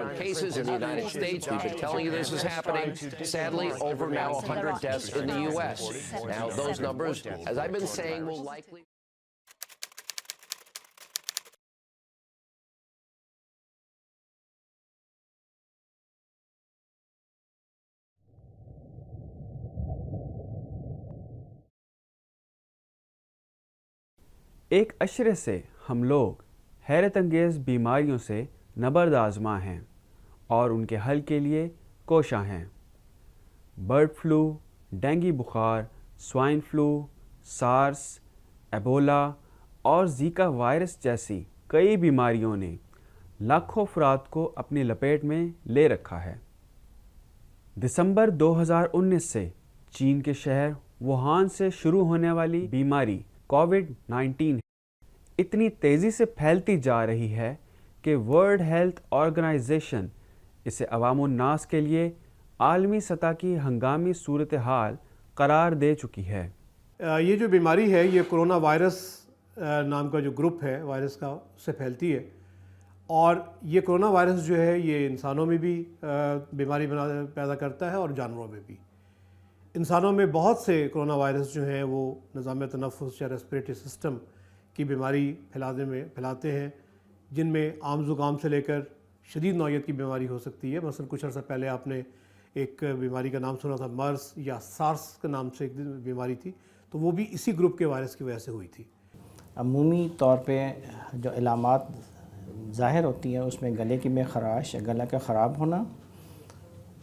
different cases in the United States. We've been telling you this is happening. Sadly, over now 100 deaths in the U.S. Now, those numbers, as I've been saying, will likely... ایک اشرے سے ہم لوگ حیرت انگیز بیماریوں سے نبرد آزما ہیں اور ان کے حل کے لیے کوشاں ہیں۔ برڈ فلو، ڈینگی بخار، سوائن فلو، سارس، ایبولا اور زیکا وائرس جیسی کئی بیماریوں نے لاکھوں افراد کو اپنی لپیٹ میں لے رکھا ہے۔ دسمبر 2019 سے چین کے شہر ووہان سے شروع ہونے والی بیماری کووڈ-19 اتنی تیزی سے پھیلتی جا رہی ہے کہ ورلڈ ہیلتھ آرگنائزیشن اسے عوام الناس کے لیے عالمی سطح کی ہنگامی صورتحال قرار دے چکی ہے۔ یہ جو بیماری ہے یہ کرونا وائرس نام کا جو گروپ ہے وائرس کا، اس سے پھیلتی ہے، اور یہ کرونا وائرس جو ہے یہ انسانوں میں بھی بیماری پیدا کرتا ہے اور جانوروں میں بھی۔ انسانوں میں بہت سے کرونا وائرس جو ہیں وہ نظام تنفس یا ریسپریٹری سسٹم کی بیماری پھیلاتے ہیں، جن میں عام زکام سے لے کر شدید نوعیت کی بیماری ہو سکتی ہے۔ مثلا کچھ عرصہ پہلے آپ نے ایک بیماری کا نام سنا تھا، مرس یا سارس کے نام سے ایک بیماری تھی، تو وہ بھی اسی گروپ کے وائرس کی وجہ سے ہوئی تھی۔ عمومی طور پہ جو علامات ظاہر ہوتی ہیں اس میں گلے کی میں خراش، گلا کا خراب ہونا،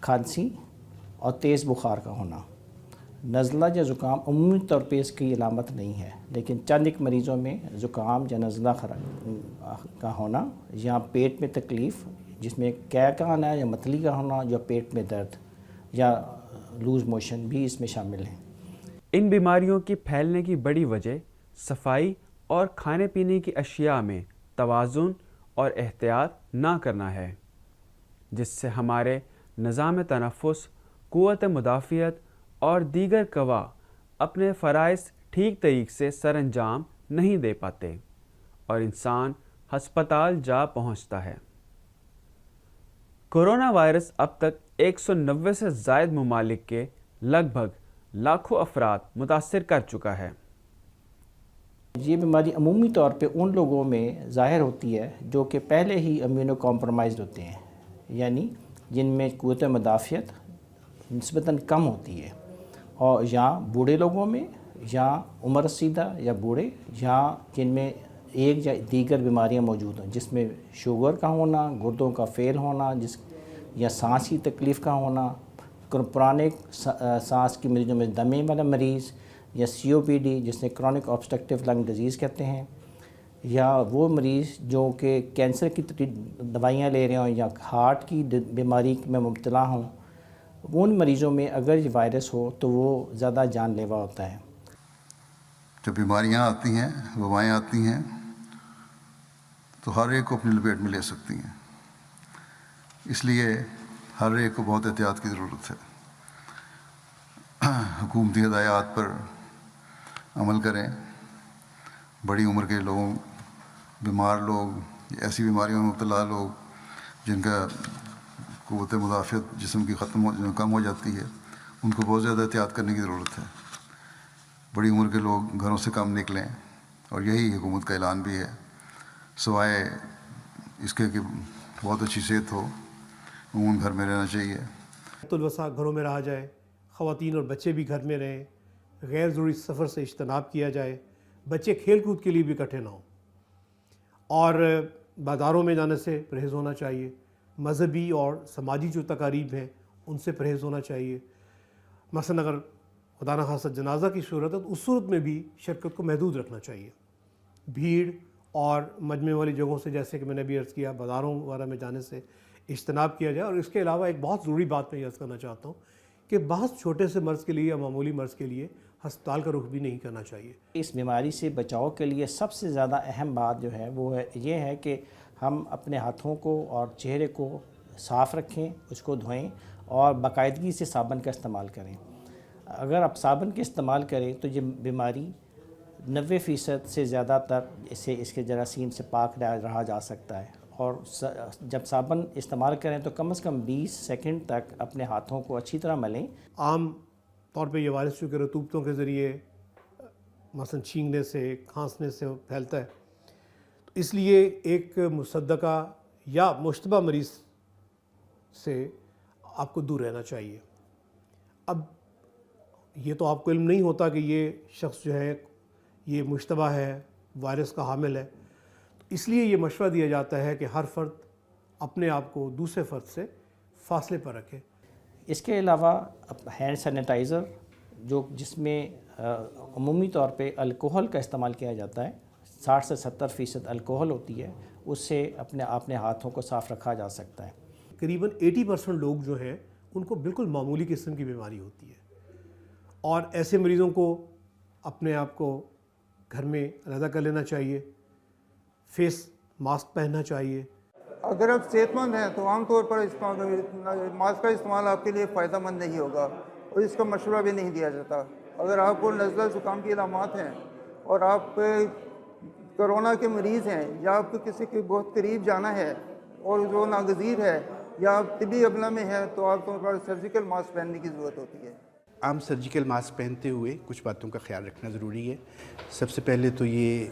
کھانسی اور تیز بخار کا ہونا۔ نزلہ یا زکام عمومی طور پہ اس کی علامت نہیں ہے، لیکن چند ایک مریضوں میں زکام یا نزلہ کا ہونا یا پیٹ میں تکلیف جس میں قے کا آنا یا متلی کا ہونا یا پیٹ میں درد یا لوز موشن بھی اس میں شامل ہیں۔ ان بیماریوں کی پھیلنے کی بڑی وجہ صفائی اور کھانے پینے کی اشیاء میں توازن اور احتیاط نہ کرنا ہے، جس سے ہمارے نظام تنفس، قوت مدافعت اور دیگر قوا اپنے فرائض ٹھیک طریقے سے سر انجام نہیں دے پاتے اور انسان ہسپتال جا پہنچتا ہے۔ کرونا وائرس اب تک 190 سے زائد ممالک کے لگ بھگ لاکھوں افراد متاثر کر چکا ہے۔ یہ بیماری عمومی طور پہ ان لوگوں میں ظاہر ہوتی ہے جو کہ پہلے ہی امیونو کمپرومائزڈ ہوتے ہیں، یعنی جن میں قوت مدافعت نسبتاً کم ہوتی ہے، اور یا بوڑھے لوگوں میں یا عمر رسیدہ یا بوڑھے یا جن میں ایک یا دیگر بیماریاں موجود ہیں، جس میں شوگر کا ہونا، گردوں کا فیل ہونا، یا سانس کی تکلیف کا ہونا، پرانے سانس کی مریضوں میں دمے والا مریض یا COPD جس نے کرونک آبسٹرکٹیو لنگ ڈیزیز کہتے ہیں، یا وہ مریض جو کہ کینسر کی دوائیاں لے رہے ہوں یا ہارٹ کی بیماری میں مبتلا ہوں، ان مریضوں میں اگر یہ وائرس ہو تو وہ زیادہ جان لیوا ہوتا ہے۔ جب بیماریاں آتی ہیں، وبائیں آتی ہیں، تو ہر ایک کو اپنی لپیٹ میں لے سکتی ہیں، اس لیے ہر ایک کو بہت احتیاط کی ضرورت ہے۔ حکومتی ہدایات پر عمل کریں۔ بڑی عمر کے لوگوں، بیمار لوگ، ایسی بیماریوں میں مبتلا لوگ جن کا قوت مدافعت جسم کی کم ہو جاتی ہے، ان کو بہت زیادہ احتیاط کرنے کی ضرورت ہے۔ بڑی عمر کے لوگ گھروں سے کم نکلیں، اور یہی حکومت کا اعلان بھی ہے، سوائے اس کے کہ بہت اچھی صحت ہو، عموماً گھر میں رہنا چاہیے۔ الوسع گھروں میں رہا جائے، خواتین اور بچے بھی گھر میں رہیں، غیر ضروری سفر سے اجتناب کیا جائے، بچے کھیل کود کے لیے بھی اکٹھے نہ ہوں، اور بازاروں میں جانے سے پرہیز ہونا چاہیے۔ مذہبی اور سماجی جو تقاریب ہیں ان سے پرہیز ہونا چاہیے۔ مثلا اگر خدا نخواستہ جنازہ کی صورت ہے تو اس صورت میں بھی شرکت کو محدود رکھنا چاہیے۔ بھیڑ اور مجمع والی جگہوں سے، جیسے کہ میں نے ابھی عرض کیا، بازاروں وغیرہ میں جانے سے اجتناب کیا جائے۔ اور اس کے علاوہ ایک بہت ضروری بات میں عرض کرنا چاہتا ہوں کہ بہت چھوٹے سے مرض کے لیے یا معمولی مرض کے لیے ہسپتال کا رخ بھی نہیں کرنا چاہیے۔ اس بیماری سے بچاؤ کے لیے سب سے زیادہ اہم بات جو ہے وہ یہ ہے کہ ہم اپنے ہاتھوں کو اور چہرے کو صاف رکھیں، اس کو دھوئیں اور باقاعدگی سے صابن کا استعمال کریں۔ اگر آپ صابن کے استعمال کریں تو یہ بیماری 90% سے زیادہ تر اس کے جراثیم سے پاک رہا جا سکتا ہے، اور جب صابن استعمال کریں تو کم از کم 20 سیکنڈ تک اپنے ہاتھوں کو اچھی طرح ملیں۔ عام طور پہ یہ وائرس چونکہ رطوبتوں کے ذریعے مثلا چھینکنے سے کھانسنے سے پھیلتا ہے، تو اس لیے ایک مصدقہ یا مشتبہ مریض سے آپ کو دور رہنا چاہیے۔ اب یہ تو آپ کو علم نہیں ہوتا کہ یہ شخص جو ہے یہ مشتبہ ہے، وائرس کا حامل ہے، تو اس لیے یہ مشورہ دیا جاتا ہے کہ ہر فرد اپنے آپ کو دوسرے فرد سے فاصلے پر رکھے۔ اس کے علاوہ ہینڈ سینیٹائزر جس میں عمومی طور پہ الکوہل کا استعمال کیا جاتا ہے، 60 سے 70% الکوہل ہوتی ہے، اس سے اپنے ہاتھوں کو صاف رکھا جا سکتا ہے۔ قریباً 80% لوگ جو ہیں ان کو بالکل معمولی قسم کی بیماری ہوتی ہے، اور ایسے مریضوں کو اپنے آپ کو گھر میں علیحدہ کر لینا چاہیے، فیس ماسک پہننا چاہیے۔ اگر آپ صحت مند ہیں تو عام طور پر ماسک کا استعمال آپ کے لیے فائدہ مند نہیں ہوگا، اور اس کا مشورہ بھی نہیں دیا جاتا۔ اگر آپ کو نزلہ زکام کی علامات ہیں اور آپ کرونا کے مریض ہیں، یا آپ کو کسی کے بہت قریب جانا ہے اور جو ناگزیر ہے، یا آپ طبی عملہ میں ہے، تو آپ کو سرجیکل ماسک پہننے کی ضرورت ہوتی ہے۔ عام سرجیکل ماسک پہنتے ہوئے کچھ باتوں کا خیال رکھنا ضروری ہے۔ سب سے پہلے تو یہ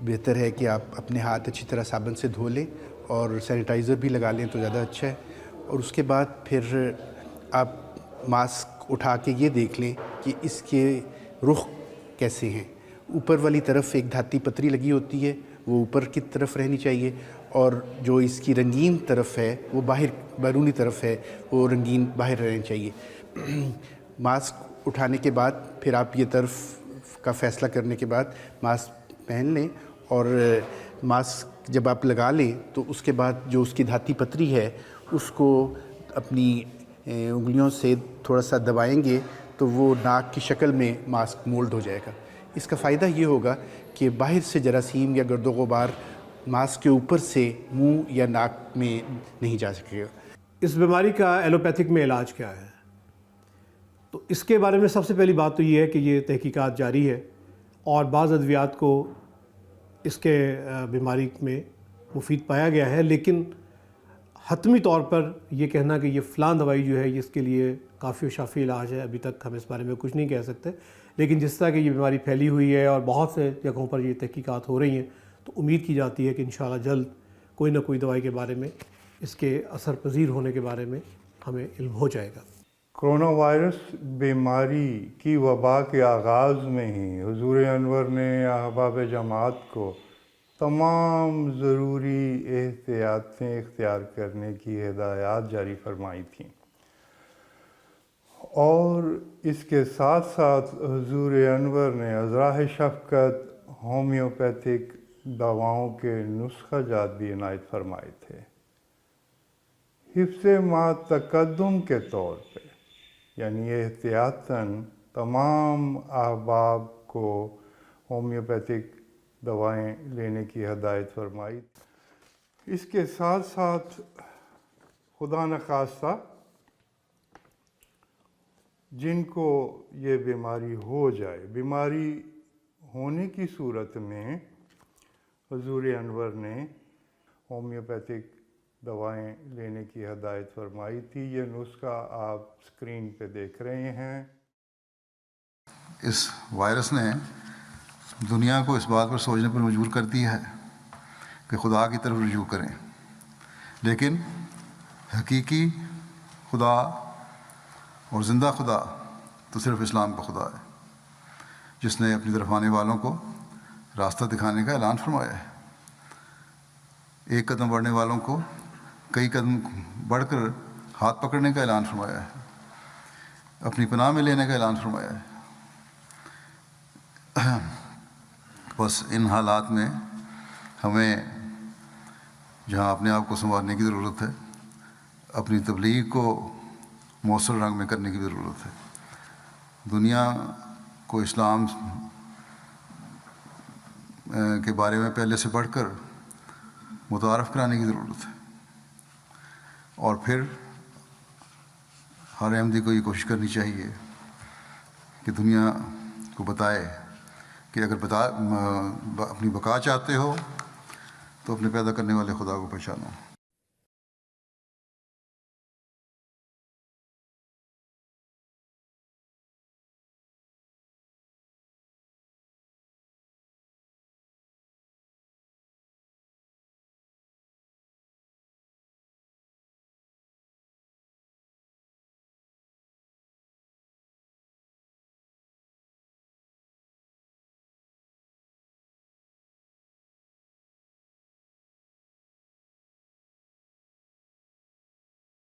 بہتر ہے کہ آپ اپنے ہاتھ اچھی طرح صابن سے دھو لیں اور سینیٹائزر بھی لگا لیں تو زیادہ اچھا ہے۔ اور اس کے بعد پھر آپ ماسک اٹھا کے یہ دیکھ لیں کہ اس کے رخ کیسے ہیں۔ اوپر والی طرف ایک دھاتی پتری لگی ہوتی ہے، وہ اوپر کی طرف رہنی چاہیے، اور جو اس کی رنگین طرف ہے وہ بیرونی طرف ہے، وہ رنگین باہر رہنی چاہیے۔ ماسک اٹھانے کے بعد پھر آپ یہ طرف کا فیصلہ کرنے کے بعد ماسک پہن لیں، اور ماسک جب آپ لگا لیں تو اس کے بعد جو اس کی دھاتی پتری ہے اس کو اپنی انگلیوں سے تھوڑا سا دبائیں گے تو وہ ناک کی شکل میں ماسک مولڈ ہو جائے گا۔ اس کا فائدہ یہ ہوگا کہ باہر سے جراثیم یا گرد و غبار ماسک کے اوپر سے منہ یا ناک میں نہیں جا سکے گا۔ اس بیماری کا ایلوپیتھک میں علاج کیا ہے؟ تو اس کے بارے میں سب سے پہلی بات تو یہ ہے کہ یہ تحقیقات جاری ہے، اور بعض ادویات کو اس کے بیماری میں مفید پایا گیا ہے، لیکن حتمی طور پر یہ کہنا کہ یہ فلاں دوائی جو ہے اس کے لیے کافی و شافی علاج ہے، ابھی تک ہم اس بارے میں کچھ نہیں کہہ سکتے۔ لیکن جس طرح کہ یہ بیماری پھیلی ہوئی ہے اور بہت سے جگہوں پر یہ تحقیقات ہو رہی ہیں، تو امید کی جاتی ہے کہ انشاءاللہ جلد کوئی نہ کوئی دوائی کے بارے میں، اس کے اثر پذیر ہونے کے بارے میں ہمیں علم ہو جائے گا۔ کرونا وائرس بیماری کی وبا کے آغاز میں ہی حضور انور نے احباب جماعت کو تمام ضروری احتیاطیں اختیار کرنے کی ہدایات جاری فرمائی تھیں، اور اس کے ساتھ ساتھ حضور انور نے ازراہ شفقت ہومیوپیتھک دواؤں کے نسخہ جات بھی عنایت فرمائے تھے۔ حفظ ما تقدم کے طور پہ، یعنی احتیاطاً تمام احباب کو ہومیوپیتھک دوائیں لینے کی ہدایت فرمائی۔ اس کے ساتھ ساتھ خدا نخواستہ جن کو یہ بیماری ہو جائے، بیماری ہونے کی صورت میں حضور انور نے ہومیوپیتھک دوائیں لینے کی ہدایت فرمائی تھی۔ یہ نسخہ آپ اسکرین پہ دیکھ رہے ہیں۔ اس وائرس نے دنیا کو اس بات پر سوچنے پر مجبور کر دیا ہے کہ خدا کی طرف رجوع کریں، لیکن حقیقی خدا اور زندہ خدا تو صرف اسلام کا خدا ہے، جس نے اپنی طرف آنے والوں کو راستہ دکھانے کا اعلان فرمایا ہے۔ ایک قدم بڑھنے والوں کو کئی قدم بڑھ کر ہاتھ پکڑنے کا اعلان فرمایا ہے، اپنی پناہ میں لینے کا اعلان فرمایا ہے۔ بس ان حالات میں ہمیں جہاں اپنے آپ کو سنوارنے کی ضرورت ہے، اپنی تبلیغ کو مؤثر رنگ میں کرنے کی ضرورت ہے۔ دنیا کو اسلام کے بارے میں پہلے سے بڑھ کر متعارف کرانے کی ضرورت ہے، اور پھر ہر احمدی کو یہ کوشش کرنی چاہیے کہ دنیا کو بتائے کہ اگر اپنی بقا چاہتے ہو تو اپنے پیدا کرنے والے خدا کو پہچانو.